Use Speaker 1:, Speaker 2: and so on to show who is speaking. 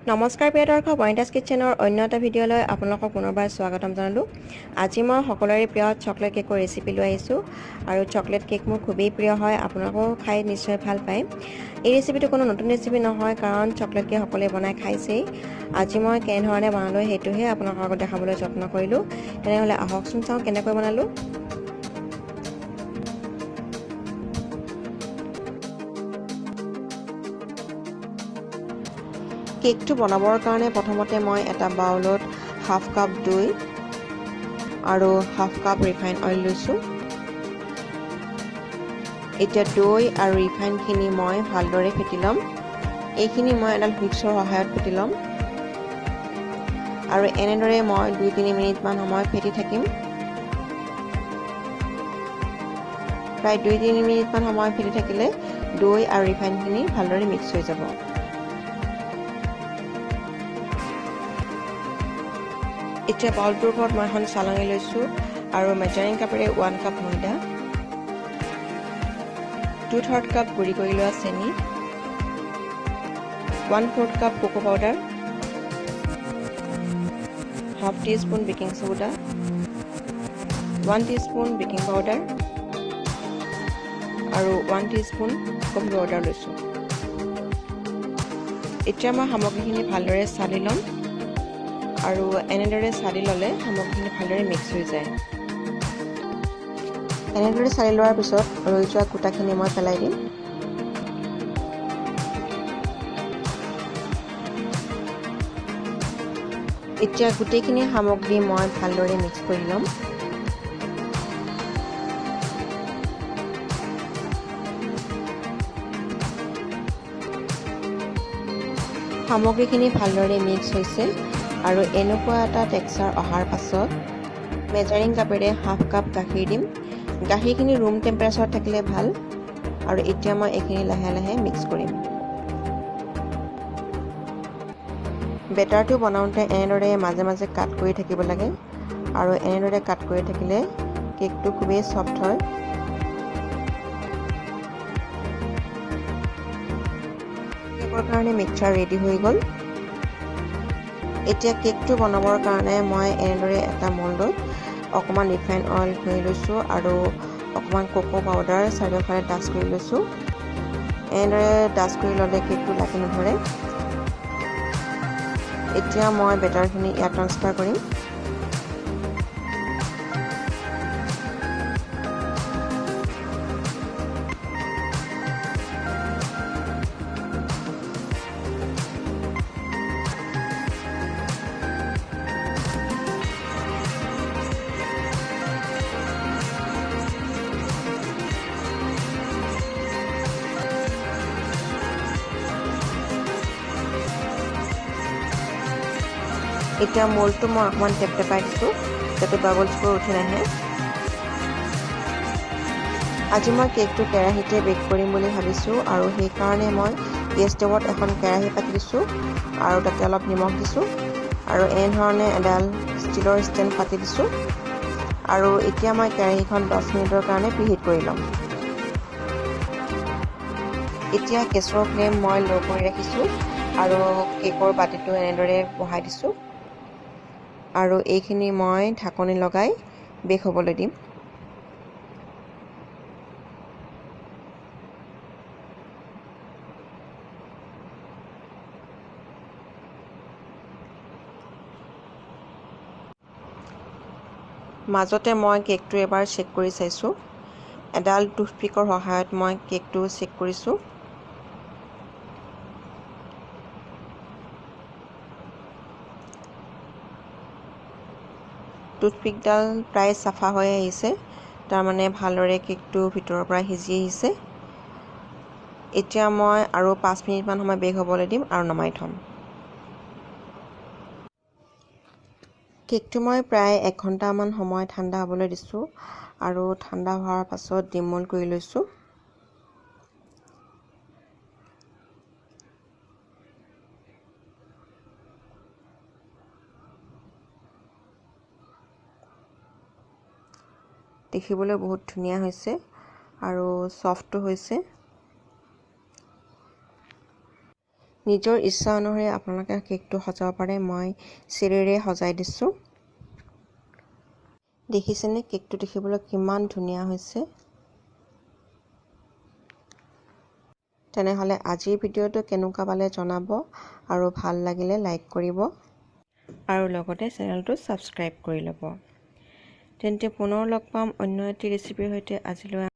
Speaker 1: নমস্কাৰ প্ৰিয় দৰ্শক, বাৰ্নিটা স্কিটচেনৰ অন্য এটা ভিডিঅ'লৈ আপোনালোকক পুনৰবাৰ স্বাগতম জনালোঁ। আজি মই সকলোৰে প্ৰিয় চকলেট কেকৰ ৰেচিপি লৈ আহিছোঁ আৰু চকলেট কেক মোৰ খুবেই প্ৰিয় হয়, আপোনালোকেও খাই নিশ্চয় ভাল পায়। এই ৰেচিপিটো কোনো নতুন ৰেচিপি নহয়, কাৰণ চকলেট কেক সকলোৱে বনাই খাইছেই। আজি মই কেনেধৰণে বনালোঁ সেইটোহে আপোনালোকৰ আগত দেখাবলৈ যত্ন কৰিলোঁ। তেনেহ'লে আহকচোন চাওঁ কেনেকৈ বনালোঁ। কেকটো বনাবৰ কাৰণে প্ৰথমতে মই এটা বাউলত হাফ কাপ দৈ আৰু হাফ কাপ ৰিফাইন অইল লৈছোঁ। এতিয়া দৈ আৰু ৰিফাইনখিনি মই ভালদৰে ফেটি ল'ম। এইখিনি মই এডাল হুইস্কৰ সহায়ত ফেটি ল'ম আৰু এনেদৰে মই 2-3 মিনিটমান সময় ফেটি থাকিম। প্ৰায় 2-3 মিনিটমান সময় ফেটি থাকিলে দৈ আৰু ৰিফাইনখিনি ভালদৰে মিক্স হৈ যাব। এতিয়া বাউলটোৰ ওপৰত মই এখন চালনী লৈছোঁ আৰু মেজাৰিং কাপেৰে 1 কাপ ময়দা, 2/3 কাপ গুড়ি কৰি লোৱা চেনি, 1/4 cup Koko powder, half teaspoon baking soda, 1 teaspoon baking powder আৰু 1 টিস্পুন কফি পাউডাৰ লৈছোঁ। এতিয়া মই সামগ্ৰীখিনি ভালদৰে চালি ল'ম আৰু এনেদৰে চালি ল'লে সামগ্ৰীখিনি ভালদৰে মিক্স হৈ যায়। এনেদৰে চালি লোৱাৰ পিছত ৰৈ যোৱা গোটাখিনি মই পেলাই দিম। এতিয়া গোটেইখিনি সামগ্ৰী মই ভালদৰে মিক্স কৰি ল'ম। সামগ্ৰীখিনি ভালদৰে মিক্স হৈছে আৰু এনেকুৱা এটা টেক্সচাৰ অহাৰ পাছত মেজাৰিং কাপেৰে হাফ কাপ গাখীৰ দিম। গাখীৰখিনি ৰুম টেম্পাৰেচাৰত থাকিলে ভাল। আৰু এতিয়া মই এইখিনি লাহে লাহে মিক্স কৰিম। বেটাৰটো বনাওঁতে এনেদৰে মাজে মাজে কাট কৰি থাকিব লাগে আৰু এনেদৰে কাট কৰি থাকিলে কেকটো খুবেই সফ্ট হয়। কেকৰ কাৰণে মিক্সচাৰ ৰেডি হৈ গ'ল। এতিয়া কেকটো বনাবৰ কাৰণে মই এনেদৰে এটা মল্ডত অকণমান ৰিফাইন অইল ঘঁহি লৈছোঁ আৰু অকণমান কোকো পাউডাৰ চাৰিওফালে ডাষ্ট কৰি লৈছোঁ। এনেদৰে ডাষ্ট কৰি ল'লে কেকটো লাগি নধৰে। এতিয়া মই বেটাৰখিনি ইয়াত ট্ৰান্সফাৰ কৰিম। এতিয়া মল্ডটো মই অকণমান টেপটেপাই দিছোঁ যাতে বাবলছবোৰ উঠি নাহে। আজি মই কেকটো কেৰাহীতে বেক কৰিম বুলি ভাবিছোঁ আৰু সেইকাৰণে মই গেছ ষ্টোভত এখন কেৰাহী পাতি দিছোঁ আৰু তাতে অলপ নিমখ দিছোঁ আৰু এনেধৰণে এডাল ষ্টীলৰ ষ্টেণ্ড পাতি দিছোঁ আৰু এতিয়া মই কেৰাহীখন 10 মিনিটৰ কাৰণে প্ৰিহিট কৰি ল'ম। এতিয়া গেছৰ ফ্লেম মই ল' কৰি ৰাখিছোঁ আৰু কেকৰ বাতিটো এনেদৰে বহাই দিছোঁ আৰু এইখিনি মই ঢাকনি লগাই বেক হ'বলৈ দিম। মাজতে মই কেকটো এবাৰ চেক কৰি চাইছোঁ। এডাল টুথপিকৰ সহায়ত মই কেকটো চেক কৰিছোঁ। টুথপিকডাল প্ৰায় চাফা হৈ আহিছে, তাৰমানে ভালদৰে কেকটো ভিতৰৰ পৰা সিজি আহিছে। এতিয়া মই আৰু 5 মিনিটমান সময় বেক হ'বলৈ দিম আৰু নমাই থ'ম। কেকটো মই প্ৰায় 1 ঘণ্টামান সময় ঠাণ্ডা হ'বলৈ দিছোঁ আৰু ঠাণ্ডা হোৱাৰ পাছত ডিমোল্ড কৰি লৈছোঁ। দেখিবলৈ বহুত ধুনীয়া হৈছে আৰু সফ্টো হৈছে। নিজৰ ইচ্ছা অনুসৰি আপোনালোকে কেকটো সজাব পাৰে মই চেৰিৰে সজাই দিছোঁ দেখিছেনে কেকটো দেখিবলৈ কিমান ধুনীয়া হৈছে তেনেহলে আজিৰ ভিডিঅটো কেনেকুৱা পালে জনাব আৰু ভাল লাগিলে লাইক কৰিব আৰু লগতে চেনেলটো সাবস্ক্ৰাইব কৰি ল'ব তেন্তে পুনৰ লগ পাম অন্য এটি ৰেচিপিৰ সৈতে আজিলৈ